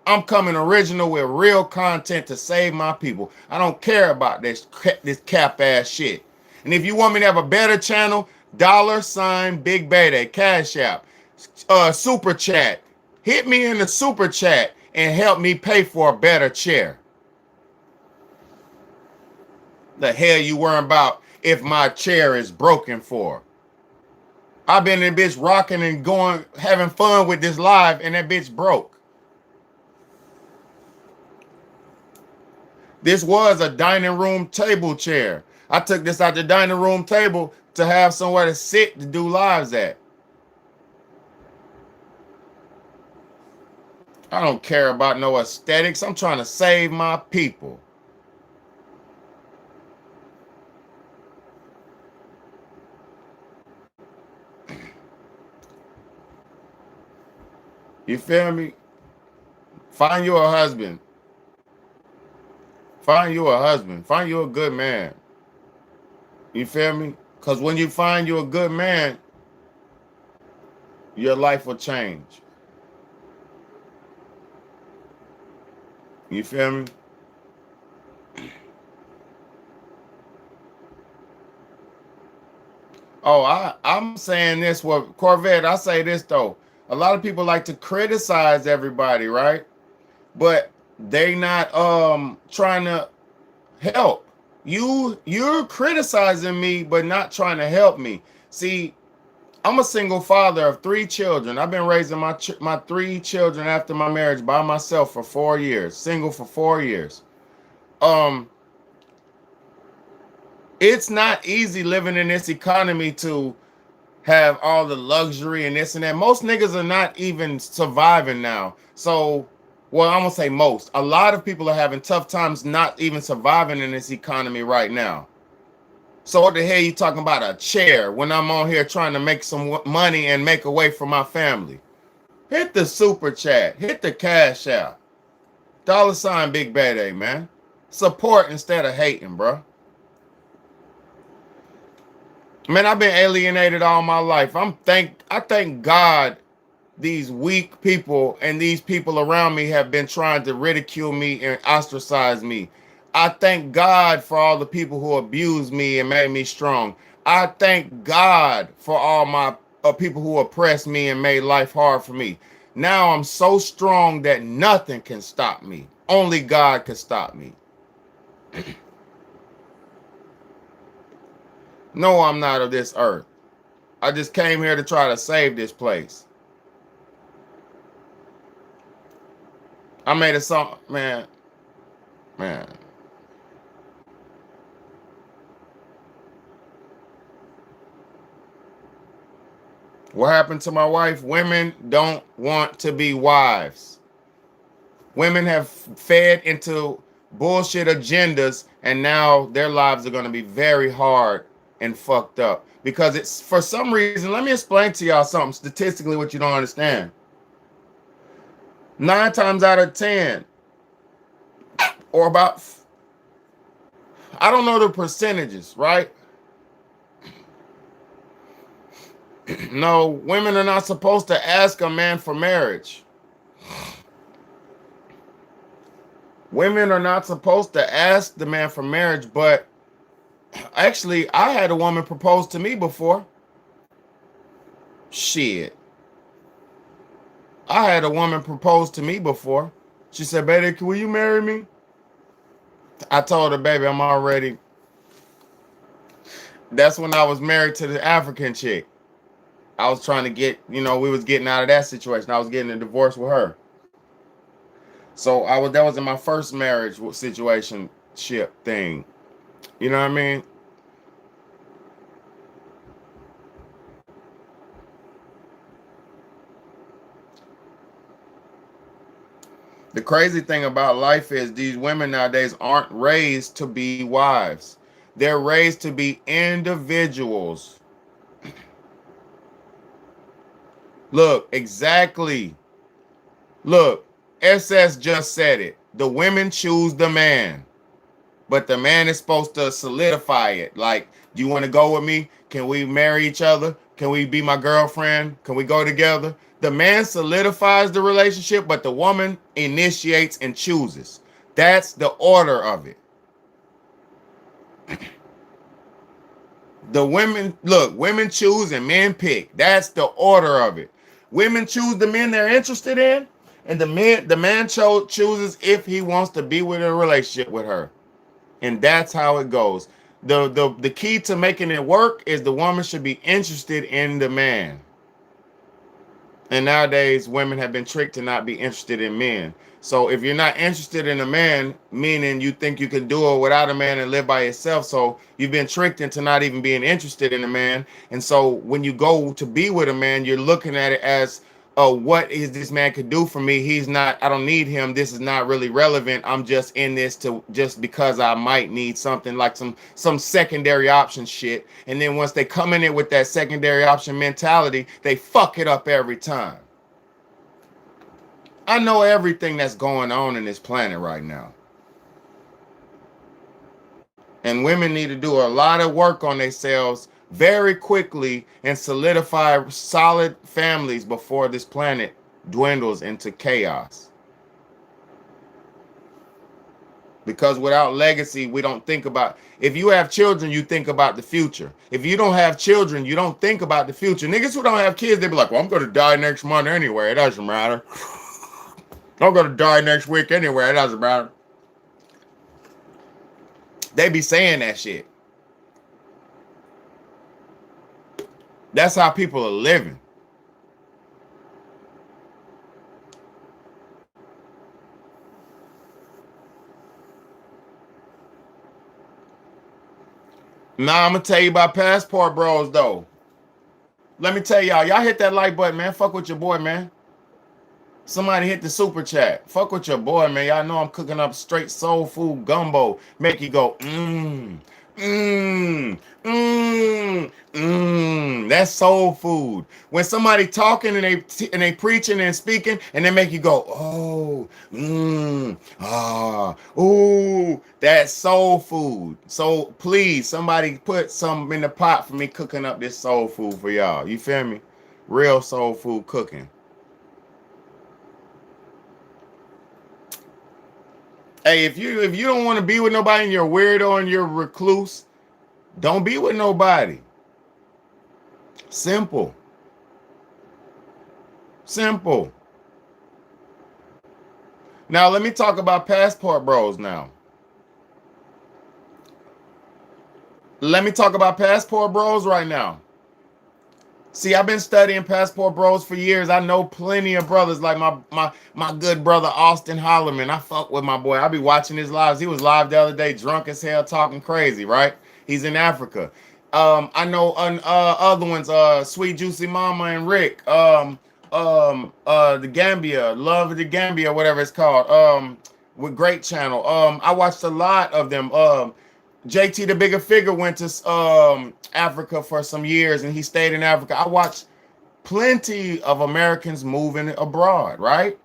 I'm coming original with real content to save my people. I don't care about this cap ass shit. And if you want me to have a better channel, $Big Bayday, Cash App, Super Chat. Hit me in the Super Chat and help me pay for a better chair. The hell you worrying about if my chair is broken for? I've been in bitch rocking and going, having fun with this live, and that bitch broke. This was a dining room table chair. I took this out the dining room table to have somewhere to sit to do lives at. I don't care about no aesthetics. I'm trying to save my people. You feel me? Find you a husband. Find you a husband. Find you a good man. You feel me? Because when you find you a good man, your life will change. You feel me? Oh, I'm saying this with Corvette. I say this though. A lot of people like to criticize everybody, right? But they not trying to help. You're criticizing me, but not trying to help me. See, I'm a single father of 3 children. I've been raising my 3 children after my marriage by myself for 4 years, single for 4 years. um, it's not easy living in this economy to have all the luxury and this and that. Most niggas are not even surviving now. So, well, I'm gonna say most. A lot of people are having tough times not even surviving in this economy right now. So what the hell you talking about a chair when I'm on here trying to make some money and make a way for my family? Hit the super chat, hit the cash out. $ Big Bad A, man. Support instead of hating, bro. Man, I've been alienated all my life. I thank God these weak people and these people around me have been trying to ridicule me and ostracize me. I thank God for all the people who abused me and made me strong. I thank God for all my people who oppressed me and made life hard for me. Now I'm so strong that nothing can stop me. Only God can stop me. No, I'm not of this earth. I just came here to try to save this place. I made a song, man. What happened to my wife? Women don't want to be wives. Women have fed into bullshit agendas, and now their lives are going to be very hard and fucked up. Because it's, for some reason, let me explain to y'all something statistically what you don't understand. 9 times out of 10, or about, I don't know the percentages, right? No, women are not supposed to ask a man for marriage. Women are not supposed to ask the man for marriage, but actually, I had a woman propose to me before. Shit. I had a woman propose to me before. She said, baby, will you marry me? I told her, baby, I'm already. That's when I was married to the African chick. I was trying to get, we was getting out of that situation. I was getting a divorce with her. So that was in my first marriage situation ship thing. You know what I mean? The crazy thing about life is these women nowadays aren't raised to be wives. They're raised to be individuals. Look, exactly. Look, SS just said it. The women choose the man, but the man is supposed to solidify it. Like, do you want to go with me? Can we marry each other? Can we be my girlfriend? Can we go together? The man solidifies the relationship, but the woman initiates and chooses. That's the order of it. The women, look, women choose and men pick. That's the order of it. Women choose the men they're interested in, and the man chooses if he wants to be with a relationship with her. And that's how it goes. The key to making it work is the woman should be interested in the man. And nowadays, women have been tricked to not be interested in men. So if you're not interested in a man, meaning you think you can do it without a man and live by yourself, so you've been tricked into not even being interested in a man. And so when you go to be with a man, you're looking at it as, oh, what is this man could do for me? I don't need him. This is not really relevant. I'm just in this to just because I might need something like some secondary option shit. And then once they come in it with that secondary option mentality, they fuck it up every time. I know everything that's going on in this planet right now. And women need to do a lot of work on themselves very quickly and solidify solid families before this planet dwindles into chaos. Because without legacy, we don't think about, if you have children, you think about the future. If you don't have children, you don't think about the future. Niggas who don't have kids, they be like, well, I'm going to die next month anyway. It doesn't matter. I'm going to die next week anyway. It doesn't matter. They be saying that shit. That's how people are living. Nah, I'm gonna tell you about Passport Bros though. Let me tell y'all hit that like button, man. Fuck with your boy, man. Somebody hit the super chat. Fuck with your boy, man. Y'all know I'm cooking up straight soul food gumbo. Make you go, That's soul food. When somebody talking and they preaching and speaking and they make you go, oh, ooh, that's soul food. So please, somebody put some in the pot for me cooking up this soul food for y'all. You feel me? Real soul food cooking. Hey, if you don't want to be with nobody and you're a weirdo and you're a recluse, don't be with nobody. Simple. Simple. Now let me talk about Passport Bros now. Let me talk about Passport Bros right now. See, I've been studying Passport Bros for years. I know plenty of brothers like my good brother Austin Holloman. I fuck with my boy. I be watching his lives. He was live the other day, drunk as hell, talking crazy, right? He's in Africa. I know other ones, Sweet Juicy Mama and Rick. The Gambia, Love of the Gambia, whatever it's called. With Great Channel. I watched a lot of them. JT the Bigger Figure went to Africa for some years and he stayed in Africa. I watched plenty of Americans moving abroad, right?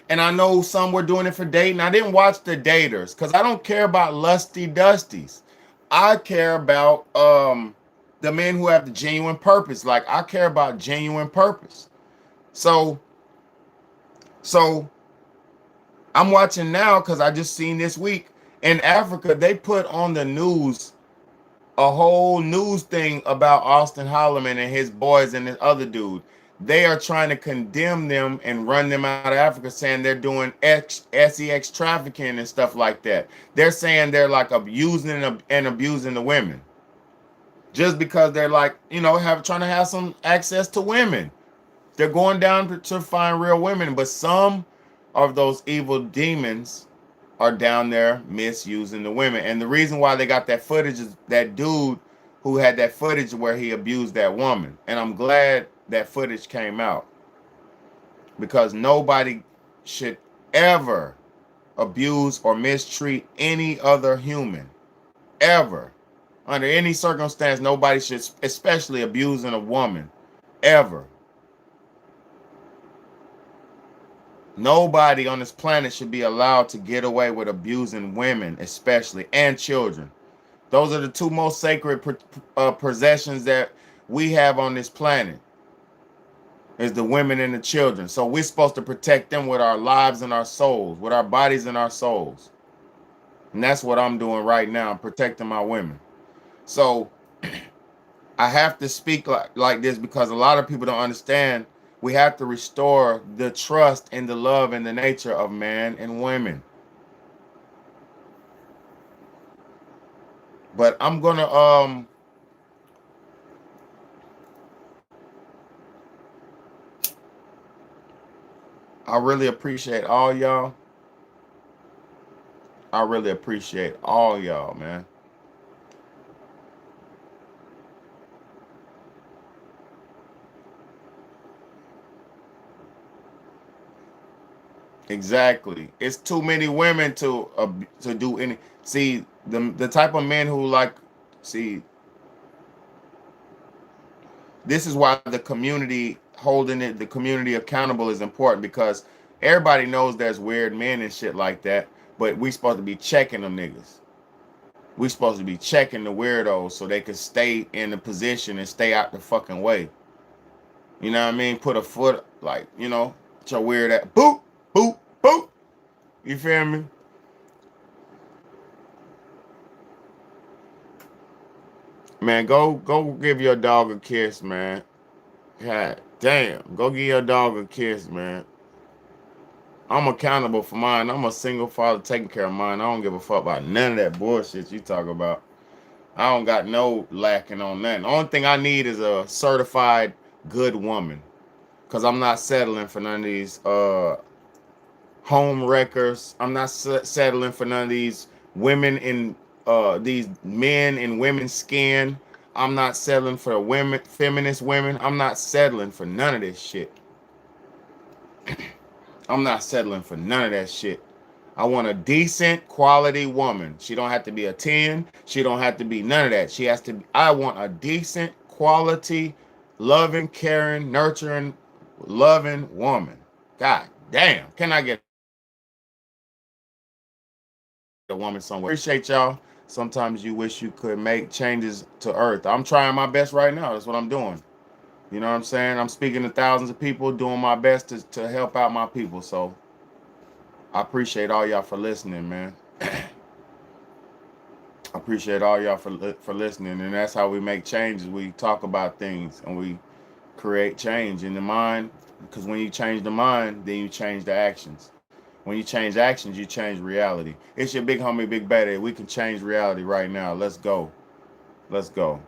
And I know some were doing it for dating. I didn't watch the daters because I don't care about lusty dusties. I care about the men who have the genuine purpose. Like I care about genuine purpose. So I'm watching now because I just seen this week in Africa, they put on the news a whole news thing about Austin Holloman and his boys and this other dude. They are trying to condemn them and run them out of Africa, saying they're doing sex trafficking and stuff like that. They're saying they're like abusing and abusing the women just because they're like, trying to have some access to women. They're going down to find real women, but some of those evil demons are down there misusing the women. And the reason why they got that footage is that dude who had that footage where he abused that woman. And I'm glad that footage came out because nobody should ever abuse or mistreat any other human. Ever. Under any circumstance, nobody should, especially abusing a woman. Ever. Nobody on this planet should be allowed to get away with abusing women, especially, and children. Those are the two most sacred possessions that we have on this planet, is the women and the children. So we're supposed to protect them with our lives and our souls, with our bodies and our souls. And that's what I'm doing right now, protecting my women. So I have to speak like this because a lot of people don't understand. We have to restore the trust and the love and the nature of man and women. But I'm gonna I really appreciate all y'all. I really appreciate all y'all, man. Exactly. It's too many women to do any. See, the type of men who this is why the community the community accountable is important, because everybody knows there's weird men and shit like that, but we supposed to be checking them niggas. We supposed to be checking the weirdos so they can stay in the position and stay out the fucking way. You know what I mean? Put a foot, like, put your weird at boop. Boop, boop. You feel me? Man, go give your dog a kiss, man. God damn. Go give your dog a kiss, man. I'm accountable for mine. I'm a single father taking care of mine. I don't give a fuck about none of that bullshit you talk about. I don't got no lacking on nothing. The only thing I need is a certified good woman. Because I'm not settling for none of these home wreckers. I'm not settling for none of these women in these men and women's skin. I'm not settling for women, feminist women. I'm not settling for none of this shit. I'm not settling for none of that shit. I want a decent quality woman. She don't have to be a 10. She don't have to be none of that. She has to be, I want a decent quality, loving, caring, nurturing, loving woman. God damn. Can I get a woman somewhere? Appreciate y'all. Sometimes you wish you could make changes to earth. I'm trying my best right now. That's what I'm doing. You know what I'm saying? I'm speaking to thousands of people, doing my best to help out my people. So I appreciate all y'all for listening, man. I appreciate all y'all for listening, and that's how we make changes. We talk about things and we create change in the mind, because when you change the mind, then you change the actions. When you change actions, you change reality. It's your big homie, Big Betty. We can change reality right now. Let's go. Let's go.